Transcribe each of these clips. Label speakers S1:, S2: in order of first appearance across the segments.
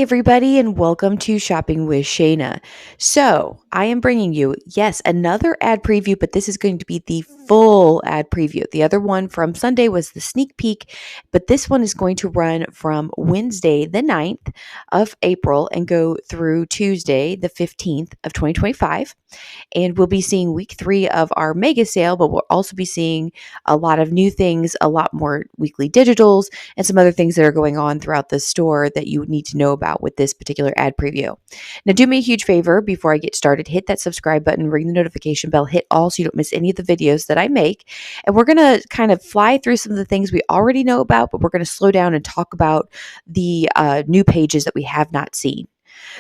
S1: everybody, and welcome to Shopping with Shana. So, I am bringing you, yes, another ad preview, but this is going to be the full ad preview. The other one from Sunday was the sneak peek, but this one is going to run from Wednesday, the 9th of April, and go through Tuesday, the 15th of 2025. And we'll be seeing week 3 of our mega sale, but we'll also be seeing a lot of new things, a lot more weekly digitals, and some other things that are going on throughout the store that you need to know about with this particular ad preview. Now, do me a huge favor before I get started. Hit that subscribe button, ring the notification bell, hit all so you don't miss any of the videos that I make. And we're going to kind of fly through some of the things we already know about, but we're going to slow down and talk about the new pages that we have not seen.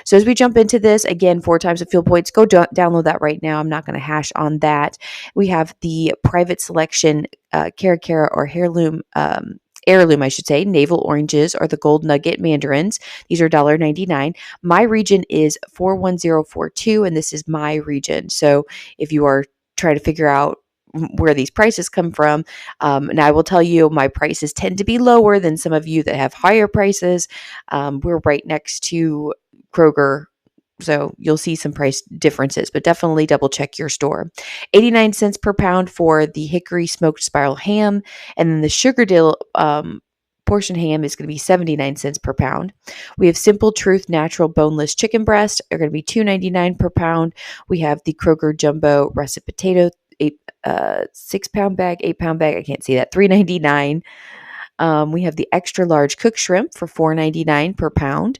S1: So as we jump into this, again, 4 times the fuel points, go download that right now. I'm not going to hash on that. We have the private selection Cara or heirloom, I should say, navel oranges or the gold nugget mandarins. These are $1.99. My region is 41042, and this is my region. So if you are trying to figure out where these prices come from, and I will tell you, my prices tend to be lower than some of you that have higher prices. We're right next to Kroger, so you'll see some price differences, but definitely double check your store. 89 cents per pound for the hickory smoked spiral ham, and then the sugar dill portion ham is going to be 79 cents per pound. We have Simple Truth natural boneless chicken breast are going to be $2.99 per pound. We have the Kroger jumbo russet potato 6-pound bag, 8-pound bag. I can't see that. $3.99. We have the extra large cooked shrimp for $4.99 per pound.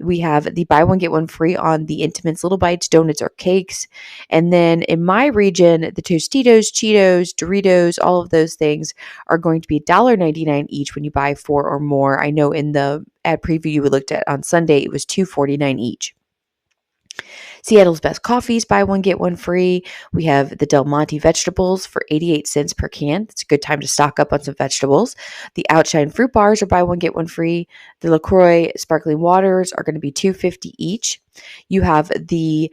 S1: We have the buy one, get one free on the Intimates Little Bites, donuts, or cakes. And then in my region, the Tostitos, Cheetos, Doritos, all of those things are going to be $1.99 each when you buy 4 or more. I know in the ad preview we looked at on Sunday, it was $2.49 each. Seattle's Best Coffees, buy one, get one free. We have the Del Monte vegetables for 88 cents per can. It's a good time to stock up on some vegetables. The Outshine fruit bars are buy one, get one free. The LaCroix sparkling waters are going to be $2.50 each. You have the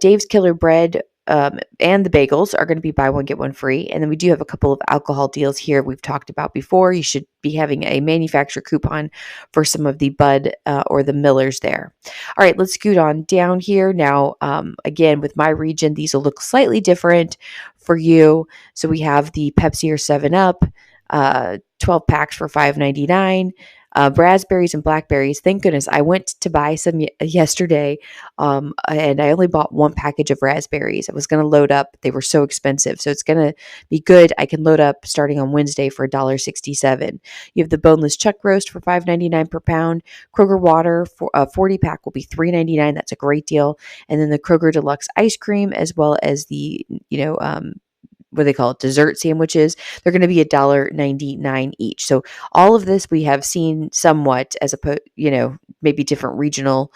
S1: Dave's Killer Bread and the bagels are going to be buy one, get one free. And then we do have a couple of alcohol deals here we've talked about before. You should be having a manufacturer coupon for some of the Bud or the Millers there. All right, let's scoot on down here. Now, again, with my region, these will look slightly different for you. So we have the Pepsi or 7-Up, 12 packs for $5.99. Raspberries and blackberries. Thank goodness I went to buy some yesterday, and I only bought 1 package of raspberries. I was going to load up. They were so expensive. So it's going to be good. I can load up starting on Wednesday for $1.67. You have the boneless chuck roast for $5.99 per pound. Kroger water for a 40 pack will be $3.99. That's a great deal. And then the Kroger deluxe ice cream, as well as the, what they call it, dessert sandwiches. They're going to be $1.99 each. So all of this we have seen somewhat as maybe different regional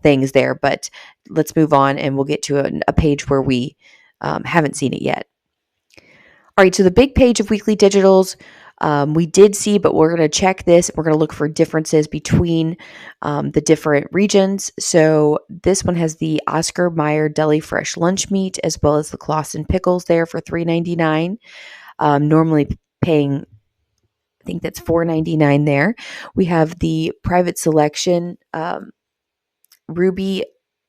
S1: things there, but let's move on and we'll get to a page where we haven't seen it yet. All right, so the big page of weekly digitals, we did see, but we're going to check this. We're going to look for differences between the different regions. So this one has the Oscar Mayer Deli Fresh Lunch Meat, as well as the Clausen Pickles there for $3.99. Normally paying, I think that's $4.99 there. We have the Private Selection Ruby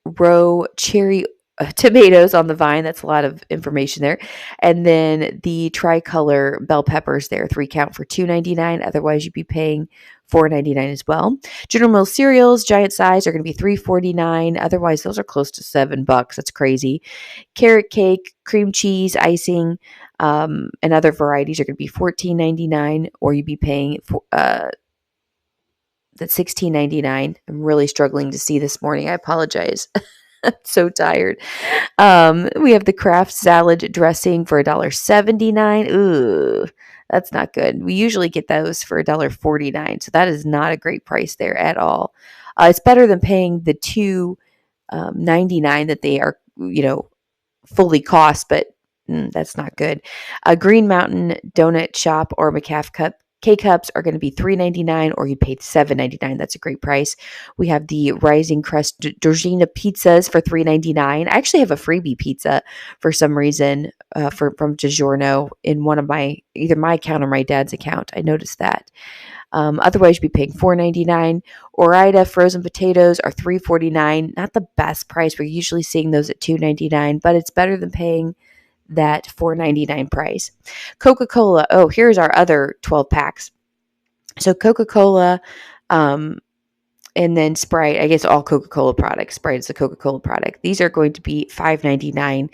S1: Row Cherry tomatoes on the vine. That's a lot of information there. And then the tricolor bell peppers there, 3 count for $2.99. Otherwise, you'd be paying $4.99 as well. General Mills cereals, giant size, are going to be $3.49. Otherwise, those are close to $7. That's crazy. Carrot cake, cream cheese, icing, and other varieties are going to be $14.99, or you'd be paying that's $16.99. I'm really struggling to see this morning. I apologize. I'm so tired. We have the Kraft salad dressing for $1.79. Ooh, that's not good. We usually get those for $1.49, so that is not a great price there at all. It's better than paying the $2.99 that they are, fully cost, but that's not good. Green Mountain Donut Shop or McCaff Cup K-Cups are going to be $3.99, or you paid $7.99. That's a great price. We have the Rising Crust Georgina pizzas for $3.99. I actually have a freebie pizza for some reason from DiGiorno in one of either my account or my dad's account. I noticed that. Otherwise, you'd be paying $4.99. Ore-Ida frozen potatoes are $3.49. Not the best price. We're usually seeing those at $2.99, but it's better than paying that $4.99 price. Coca-Cola. Oh, here's our other 12 packs. So Coca-Cola, and then Sprite, I guess all Coca-Cola products. Sprite is a Coca-Cola product. These are going to be $5.99,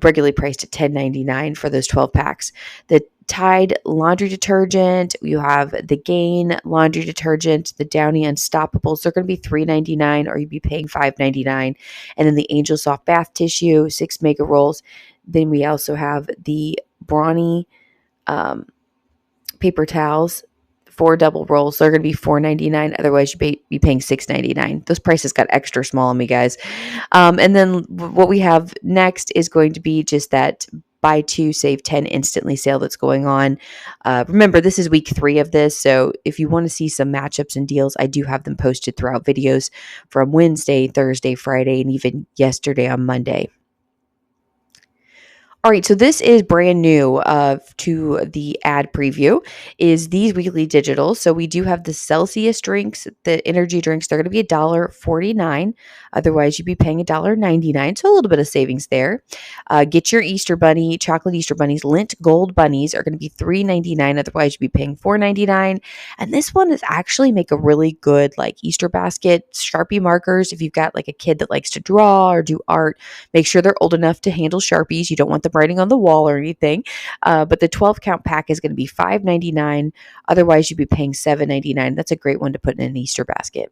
S1: regularly priced at $10.99 for those 12 packs. The Tide laundry detergent, you have the Gain laundry detergent, the Downy Unstoppables, they're going to be $3.99, or you'd be paying $5.99. And then the Angel Soft Bath Tissue, 6 mega rolls. Then we also have the Brawny paper towels, 4 double rolls. They're going to be $4.99. Otherwise, you'd be paying $6.99. Those prices got extra small on me, guys. And then what we have next is going to be just that buy 2, save 10 instantly sale that's going on. Remember, this is week 3 of this. So if you want to see some matchups and deals, I do have them posted throughout videos from Wednesday, Thursday, Friday, and even yesterday on Monday. All right, so this is brand new to the ad preview, is these weekly digitals. So we do have the Celsius drinks, the energy drinks. They're going to be $1.49. Otherwise, you'd be paying $1.99. So a little bit of savings there. Get your Easter Bunny, chocolate Easter Bunnies, Lint Gold Bunnies are going to be $3.99. Otherwise, you'd be paying $4.99. And this one is actually make a really good like Easter basket, Sharpie markers. If you've got like a kid that likes to draw or do art, make sure they're old enough to handle Sharpies. You don't want them writing on the wall or anything. But the 12 count pack is going to be $5.99. Otherwise, you'd be paying $7.99. That's a great one to put in an Easter basket.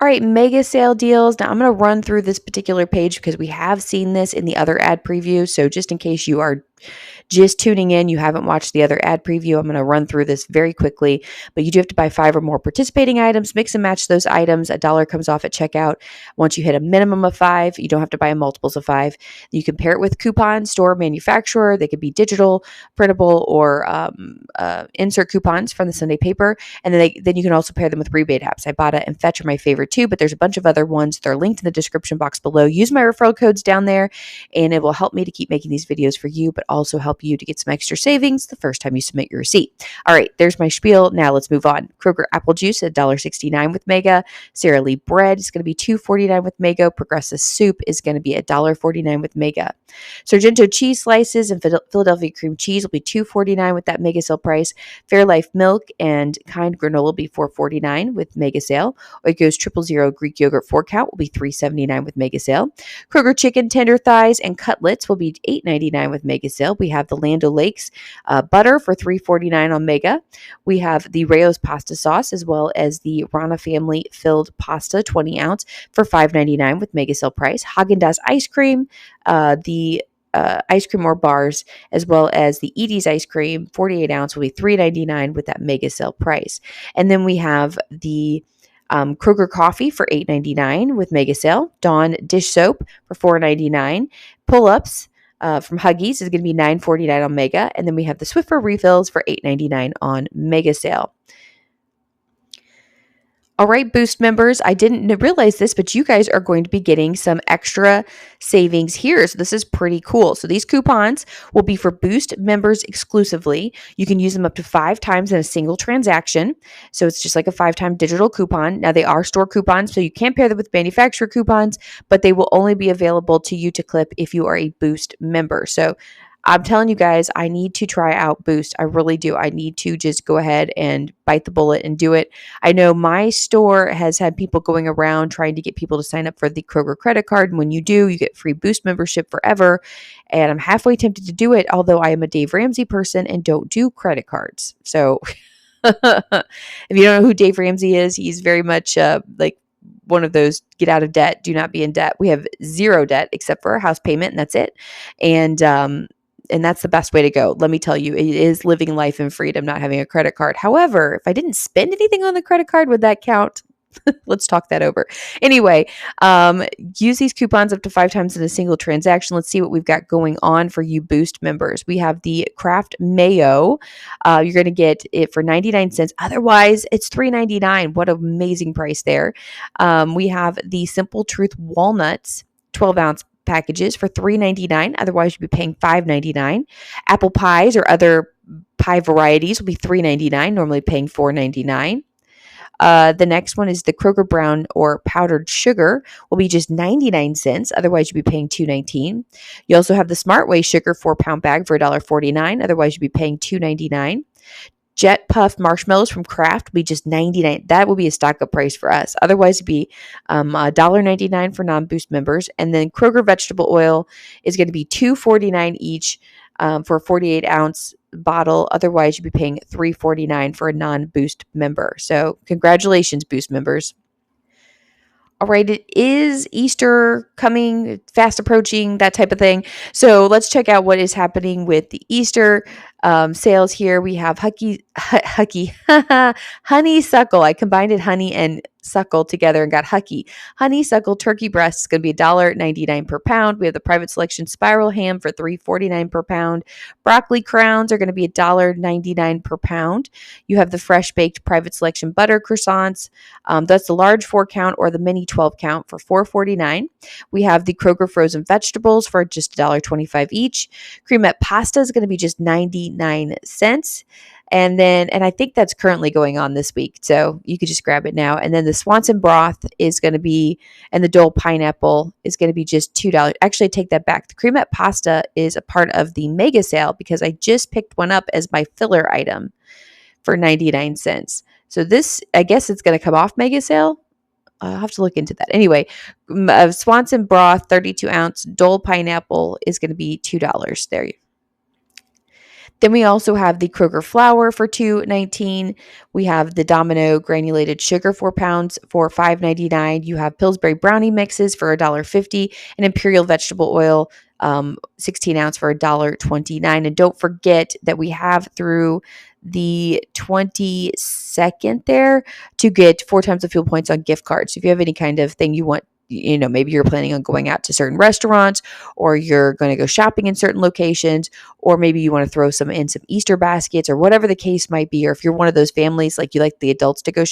S1: All right, mega sale deals. Now I'm going to run through this particular page because we have seen this in the other ad preview. So just in case you are just tuning in, you haven't watched the other ad preview, I'm going to run through this very quickly. But you do have to buy 5 or more participating items, mix and match those items. $1 comes off at checkout. Once you hit a minimum of 5, you don't have to buy multiples of 5. You can pair it with coupons, store, manufacturer. They could be digital, printable, or insert coupons from the Sunday paper. And then you can also pair them with rebate apps. Ibotta and Fetch are my favorite too, but there's a bunch of other ones. They're linked in the description box below. Use my referral codes down there, and it will help me to keep making these videos for you, but also help you to get some extra savings the first time you submit your receipt. All right, there's my spiel. Now let's move on. Kroger apple juice at $1.69 with Mega. Sara Lee bread is going to be $2.49 with Mega. Progressive soup is going to be $1.49 with Mega. Sargento cheese slices and Philadelphia cream cheese will be $2.49 with that Mega sale price. Fairlife milk and Kind granola will be $4.49 with Mega sale. Oiko's 000 Greek yogurt 4 count will be $3.79 with Mega sale. Kroger chicken tender thighs and cutlets will be $8.99 with Mega sale. We have the Land O'Lakes butter for $3.49 on Mega. We have the Rayo's pasta sauce as well as the Rana family filled pasta 20 ounce for $5.99 with Mega sale price. Haagen-Dazs ice cream, the ice cream or bars, as well as the Edie's ice cream 48 ounce will be $3.99 with that Mega sale price. And then we have the Kroger coffee for $8.99 with Mega sale. Dawn dish soap for $4.99. Pull-ups from Huggies is going to be $9.49 on Mega. And then we have the Swiffer refills for $8.99 on Mega sale. All right, Boost members, I didn't realize this, but you guys are going to be getting some extra savings here. So this is pretty cool. So these coupons will be for Boost members exclusively. You can use them up to 5 times in a single transaction. So it's just like a 5-time digital coupon. Now they are store coupons, so you can't pair them with manufacturer coupons, but they will only be available to you to clip if you are a Boost member. So I'm telling you guys, I need to try out Boost. I really do. I need to just go ahead and bite the bullet and do it. I know my store has had people going around trying to get people to sign up for the Kroger credit card. And when you do, you get free Boost membership forever. And I'm halfway tempted to do it, although I am a Dave Ramsey person and don't do credit cards. So if you don't know who Dave Ramsey is, he's very much like one of those get out of debt, do not be in debt. We have 0 debt except for our house payment, and that's it. And that's the best way to go. Let me tell you, it is living life in freedom, not having a credit card. However, if I didn't spend anything on the credit card, would that count? Let's talk that over. Anyway, use these coupons up to 5 times in a single transaction. Let's see what we've got going on for you Boost members. We have the Kraft Mayo. You're going to get it for 99 cents. Otherwise, it's $3.99. What an amazing price there. We have the Simple Truth Walnuts, 12-ounce packages for $3.99. Otherwise, you'd be paying $5.99. Apple pies or other pie varieties will be $3.99, normally paying $4.99. The next one is the Kroger brown or powdered sugar will be just 99 cents. Otherwise, you'd be paying $2.19. You also have the Smart Way sugar 4-pound bag for $1.49. Otherwise, you'd be paying $2.99. Jet Puff marshmallows from Kraft will be just 99. That will be a stock up price for us. Otherwise, it'd be $1.99 for non-Boost members. And then Kroger vegetable oil is going to be $2.49 each for a 48-ounce bottle. Otherwise, you'd be paying $3.49 for a non-Boost member. So congratulations, Boost members. All right, it is Easter coming, fast approaching, that type of thing. So let's check out what is happening with the Easter sales here. We have honeysuckle. I combined it honey and suckle together and got hucky. Honeysuckle turkey breast is going to be $1.99 per pound. We have the private selection spiral ham for $3.49 per pound. Broccoli crowns are going to be $1.99 per pound. You have the fresh baked private selection butter croissants. That's the large 4-count or the mini 12-count for $4.49. We have the Kroger frozen vegetables for just $1.25 each. Cremette pasta is going to be just 99 cents. And I think that's currently going on this week. So you could just grab it now. And then the Swanson broth is going to be, and the Dole pineapple is going to be just $2. Actually, take that back. The cremette pasta is a part of the mega sale because I just picked one up as my filler item for 99 cents. So this, I guess it's going to come off mega sale. I'll have to look into that. Anyway, Swanson broth, 32-ounce Dole pineapple is going to be $2 there. Then we also have the Kroger flour for $2.19. We have the Domino granulated sugar 4 pounds for $5.99. You have Pillsbury brownie mixes for $1.50 and Imperial vegetable oil 16 ounce for $1.29. And don't forget that we have through the 22nd there to get 4 times the fuel points on gift cards. So if you have any kind of thing you want, maybe you're planning on going out to certain restaurants, or you're going to go shopping in certain locations, or maybe you want to throw some Easter baskets, or whatever the case might be. Or if you're one of those families, like you like the adults to go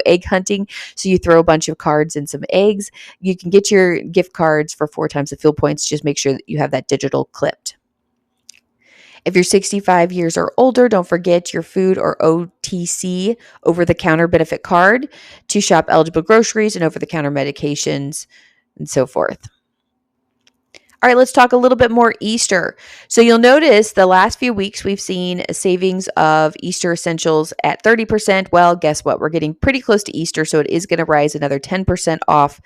S1: egg hunting. So you throw a bunch of cards and some eggs, you can get your gift cards for 4 times the fuel points. Just make sure that you have that digital clipped. If you're 65 years or older, don't forget your food or OTC over-the-counter benefit card to shop eligible groceries and over-the-counter medications and so forth. All right, let's talk a little bit more Easter. So you'll notice the last few weeks we've seen a savings of Easter essentials at 30%. Well, guess what? We're getting pretty close to Easter, so it is going to rise another 10% off,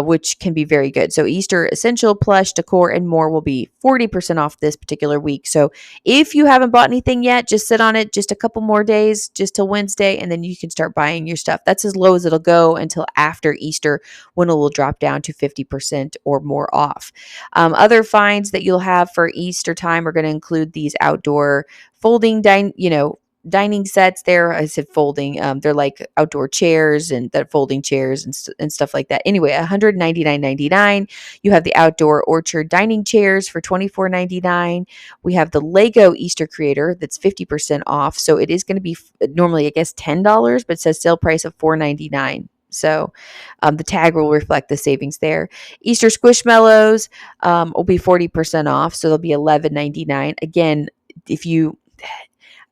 S1: which can be very good. So Easter essential, plush, decor, and more will be 40% off this particular week. So if you haven't bought anything yet, just sit on it just a couple more days, just till Wednesday, and then you can start buying your stuff. That's as low as it'll go until after Easter, when it will drop down to 50% or more off. Other finds that you'll have for Easter time are going to include these outdoor folding dining sets there. I said folding. They're like outdoor chairs and the folding chairs and stuff like that. Anyway, $199.99. You have the outdoor orchard dining chairs for $24.99. We have the Lego Easter Creator that's 50% off. So it is going to be normally, I guess, $10, but it says sale price of $4.99. So the tag will reflect the savings there. Easter Squishmallows will be 40% off. So they'll be $11.99. Again,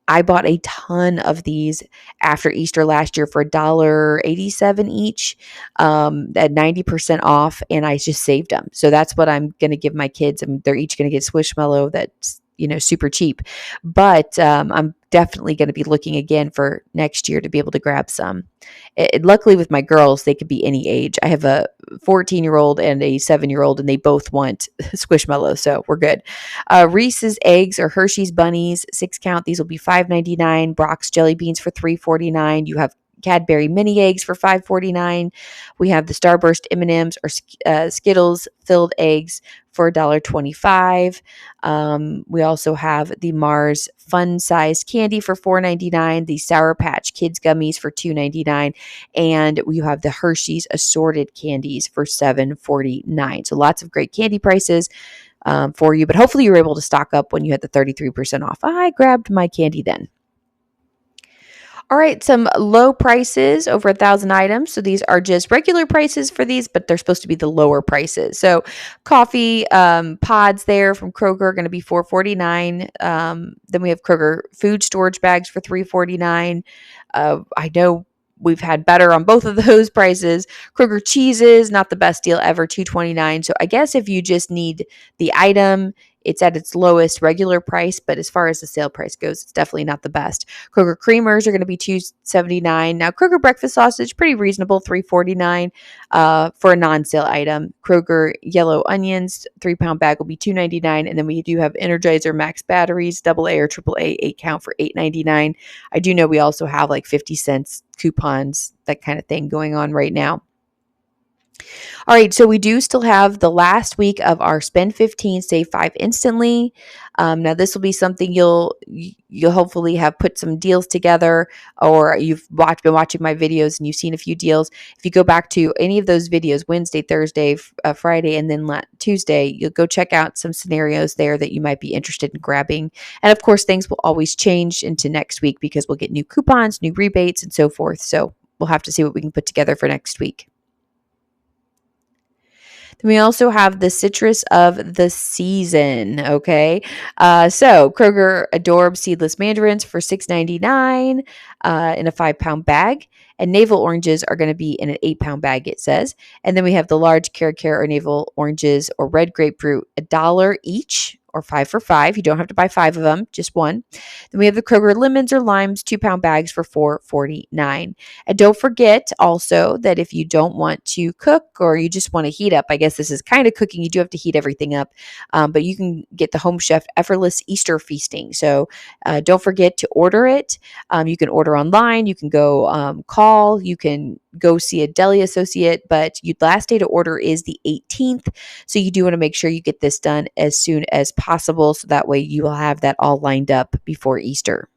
S1: I bought a ton of these after Easter last year for $1.87 each at 90% off, and I just saved them. So that's what I'm going to give my kids. They're each going to get Squishmallow that's super cheap. But I'm definitely going to be looking again for next year to be able to grab some. Luckily with my girls, they could be any age. I have a 14-year-old and a 7-year-old, and they both want Squishmallow, so we're good. Reese's Eggs or Hershey's Bunnies, 6-count. These will be $5.99. Brock's Jelly Beans for $3.49. You have Cadbury mini eggs for $5.49. We have the Starburst M&Ms or Skittles filled eggs for $1.25. We also have the Mars fun sized candy for $4.99. The Sour Patch Kids gummies for $2.99, and we have the Hershey's assorted candies for $7.49. So lots of great candy prices for you, but hopefully you were able to stock up when you had the 33% off. I grabbed my candy then. All right, some low prices over 1,000 items. So these are just regular prices for these, but they're supposed to be the lower prices. So coffee pods there from Kroger are going to be $4.49. Then we have Kroger food storage bags for $3.49. I know we've had better on both of those prices. Kroger cheeses, not the best deal ever, $2.29. So I guess if you just need the item, it's at its lowest regular price, but as far as the sale price goes, it's definitely not the best. Kroger creamers are going to be $2.79. Now Kroger breakfast sausage, pretty reasonable, $3.49 for a non-sale item. Kroger yellow onions, 3-pound bag will be $2.99, and then we do have Energizer Max batteries, AA or AAA 8-count for $8.99. I do know we also have like 50 cents coupons, that kind of thing going on right now. All right, so we do still have the last week of our spend 15, save 5 instantly. Now this will be something you'll hopefully have put some deals together, or you've been watching my videos and you've seen a few deals. If you go back to any of those videos, Wednesday, Thursday, Friday, and then Tuesday, you'll go check out some scenarios there that you might be interested in grabbing. And of course, things will always change into next week because we'll get new coupons, new rebates, and so forth. So we'll have to see what we can put together for next week. Then we also have the citrus of the season. Okay. So Kroger Adorb seedless mandarins for $6.99 in a 5-pound bag. And navel oranges are going to be in an 8-pound bag, it says. And then we have the large carrot or navel oranges or red grapefruit, $1 each, or 5 for 5. You don't have to buy 5 of them, just one. Then we have the Kroger lemons or limes, 2-pound bags for $4.49. And don't forget also that if you don't want to cook or you just want to heat up, I guess this is kind of cooking, you do have to heat everything up, but you can get the Home Chef Effortless Easter Feasting. So don't forget to order it. You can order online, you can go call, you can go see a deli associate, but your last day to order is the 18th. So you do want to make sure you get this done as soon as possible. So that way you will have that all lined up before Easter.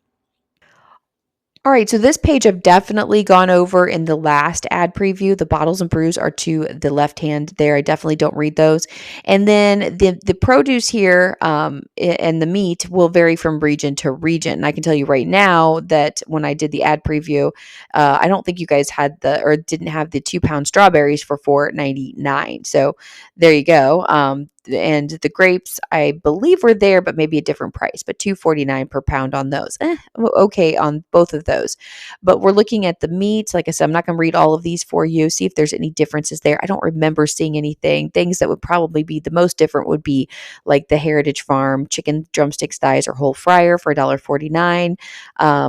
S1: All right, so this page I've definitely gone over in the last ad preview. The bottles and brews are to the left hand there. I definitely don't read those. And then the produce here and the meat will vary from region to region. And I can tell you right now that when I did the ad preview, I don't think you guys had didn't have the 2-pound strawberries for $4.99. So there you go. And the grapes, I believe, were there, but maybe a different price, but $2.49 per pound on those. Okay on both of those. But we're looking at the meat. Like I said, I'm not going to read all of these for you, see if there's any differences there. I don't remember seeing anything. Things that would probably be the most different would be like the Heritage Farm chicken drumsticks, thighs, or whole fryer for $1.49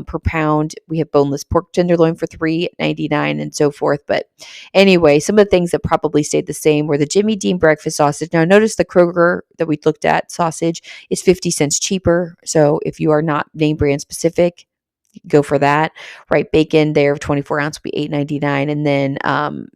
S1: per pound. We have boneless pork tenderloin for $3.99 and so forth. But anyway, some of the things that probably stayed the same were the Jimmy Dean breakfast sausage. Now, notice the Kroger that we looked at sausage is 50 cents cheaper. So if you are not name brand specific, go for that. Right, bacon there of 24 ounce will be $8.99, and then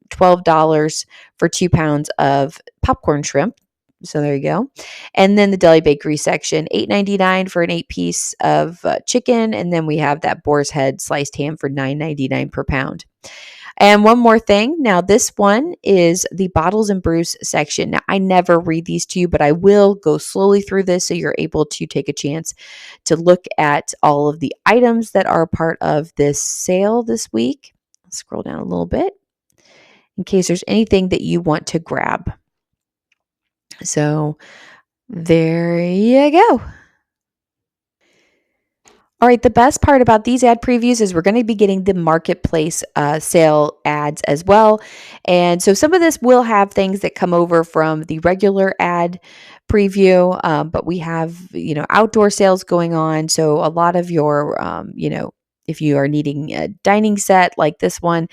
S1: $12 for 2 pounds of popcorn shrimp. So there you go. And then the deli bakery section, $8.99 for an 8-piece of chicken, and then we have that boar's head sliced ham for $9.99 per pound. And one more thing. Now, this one is the bottles and brews section. Now, I never read these to you, but I will go slowly through this so you're able to take a chance to look at all of the items that are part of this sale this week. I'll scroll down a little bit in case there's anything that you want to grab. So there you go. All right, the best part about these ad previews is we're going to be getting the marketplace sale ads as well. And so some of this will have things that come over from the regular ad preview, but we have, outdoor sales going on. So a lot of your, if you are needing a dining set like this one,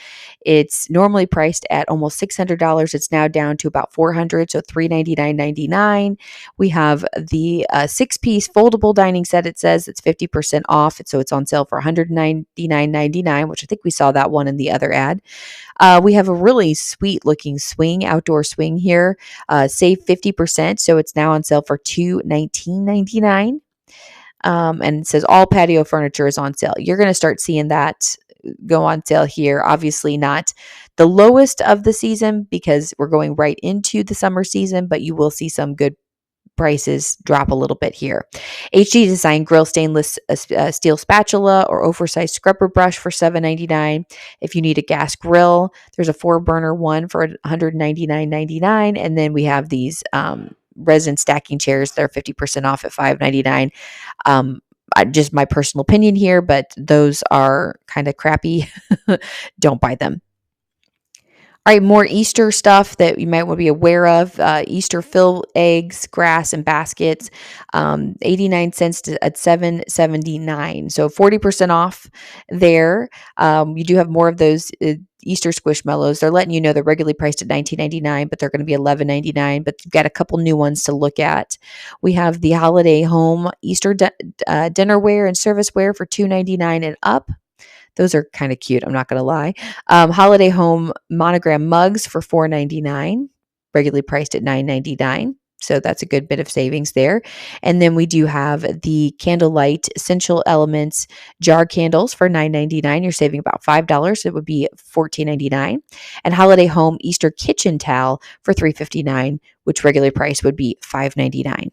S1: it's normally priced at almost $600. It's now down to about $400, so $399.99. We have the 6-piece foldable dining set. It says it's 50% off, so it's on sale for $199.99, which I think we saw that one in the other ad. We have a really sweet looking outdoor swing here. Save 50%, so it's now on sale for $219.99. And it says all patio furniture is on sale. You're going to start seeing that go on sale here. Obviously not the lowest of the season because we're going right into the summer season, but you will see some good prices drop a little bit here. HD Design Grill Stainless Steel Spatula or Oversized Scrubber Brush for $7.99. If you need a gas grill, there's a 4-burner one for $199.99. And then we have these resin stacking chairs that are 50% off at $5.99. Just my personal opinion here, but those are kind of crappy. Don't buy them. All right, more Easter stuff that you might want to be aware of. Easter fill eggs, grass, and baskets, 89 cents at $7.79. So 40% off there. You do have more of those Easter Squishmallows. They're letting you know they're regularly priced at $19.99, but they're going to be $11.99. But you've got a couple new ones to look at. We have the Holiday Home Easter dinnerware and serviceware for $2.99 and up. Those are kind of cute, I'm not going to lie. Holiday Home Monogram mugs for $4.99, regularly priced at $9.99. So that's a good bit of savings there. And then we do have the Candlelight Essential Elements jar candles for $9.99. You're saving about $5. It would be $14.99. And Holiday Home Easter Kitchen Towel for $3.59, which regular price would be $5.99.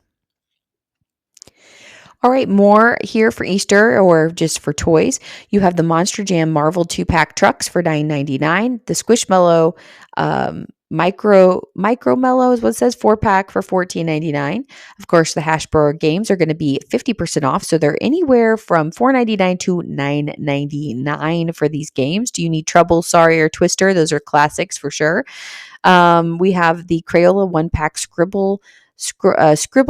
S1: All right, more here for Easter or just for toys. You have the Monster Jam Marvel 2-pack trucks for $9.99. The Squishmallow Micro Mellow is what it says, 4-pack for $14.99. Of course, the Hashbrower games are going to be 50% off, so they're anywhere from $4.99 to $9.99 for these games. Do you need Trouble, Sorry, or Twister? Those are classics for sure. We have the Crayola 1-pack Scribble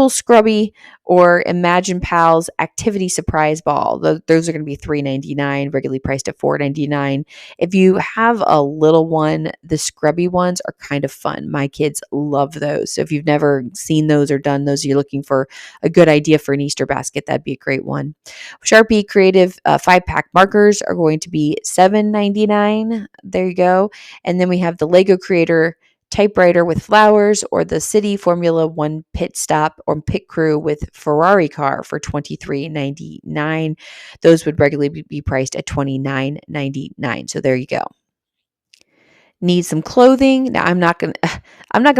S1: Scrubby or Imagine Pals Activity Surprise Ball. Those are going to be $3.99, regularly priced at $4.99. If you have a little one, the scrubby ones are kind of fun. My kids love those. So if you've never seen those or done those, you're looking for a good idea for an Easter basket, that'd be a great one. Sharpie Creative 5-pack markers are going to be $7.99. There you go. And then we have the Lego Creator typewriter with flowers or the City Formula One pit stop or pit crew with Ferrari car for $23.99. Those would regularly be priced at $29.99. So there you go. Need some clothing. Now I'm not gonna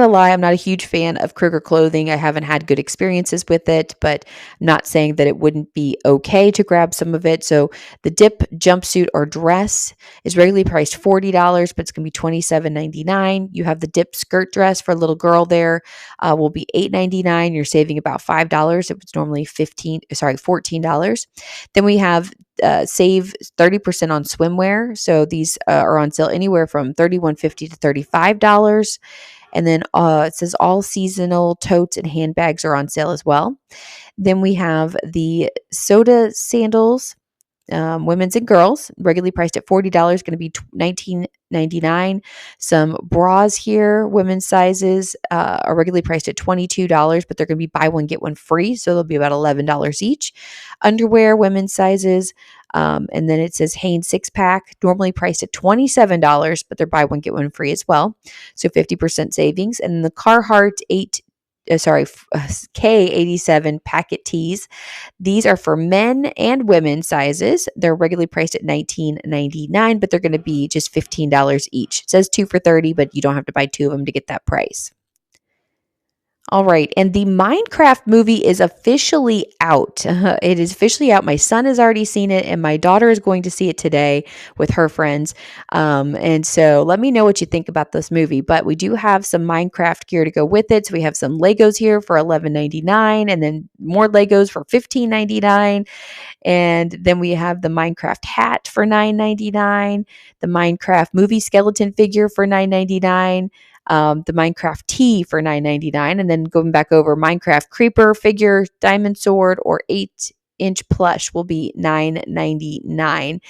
S1: lie, I'm not a huge fan of Kroger clothing. I haven't had good experiences with it, but I'm not saying that it wouldn't be okay to grab some of it. So the dip jumpsuit or dress is regularly priced $40, but it's gonna be $27.99. You have the dip skirt dress for a little girl there, will be $8.99. You're saving about $5. It was normally $14. Then we have save 30% on swimwear. So these are on sale anywhere from $31.50 to $35. And then it says all seasonal totes and handbags are on sale as well. Then we have the soda sandals, women's and girls, regularly priced at $40, going to be $19.99. Some bras here, women's sizes, are regularly priced at $22, but they're going to be buy one, get one free. So they'll be about $11 each. Underwear, women's sizes, and then it says Hanes 6-pack, normally priced at $27, but they're buy one, get one free as well. So 50% savings. And the Carhartt K87 packet tees. These are for men and women sizes. They're regularly priced at $19.99, but they're going to be just $15 each. It says 2 for $30, but you don't have to buy 2 of them to get that price. All right. And the Minecraft movie is officially out. It is officially out. My son has already seen it, and my daughter is going to see it today with her friends. And so let me know what you think about this movie. But we do have some Minecraft gear to go with it. So we have some Legos here for $11.99, and then more Legos for $15.99. And then we have the Minecraft hat for $9.99, the Minecraft movie skeleton figure for $9.99. The Minecraft tee for $9.99, and then going back over Minecraft creeper figure, diamond sword, or 8-inch plush will be $9.99.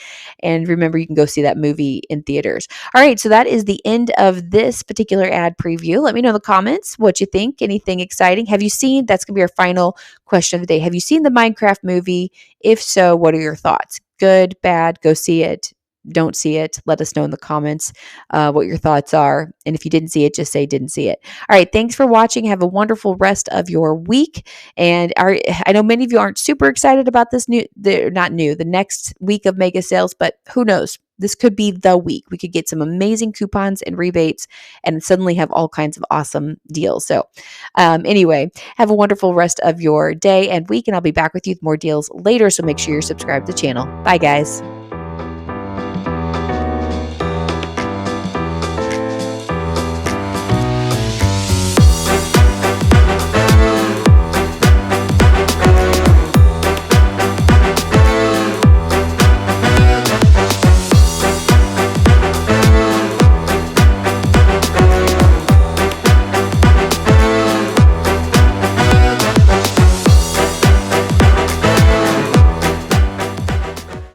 S1: And remember, you can go see that movie in theaters. All right, so that is the end of this particular ad preview. Let me know in the comments what you think. Anything exciting? Have you seen? That's gonna be our final question of the day. Have you seen the Minecraft movie? If so, what are your thoughts? Good, bad? Go see it. don't see it, let us know in the comments what your thoughts are. And if you didn't see it, just say didn't see it. All right. Thanks for watching. Have a wonderful rest of your week. And I know many of you aren't super excited about this the next week of mega sales, but who knows? This could be the week. We could get some amazing coupons and rebates and suddenly have all kinds of awesome deals. So, anyway, have a wonderful rest of your day and week. And I'll be back with you with more deals later. So make sure you're subscribed to the channel. Bye, guys.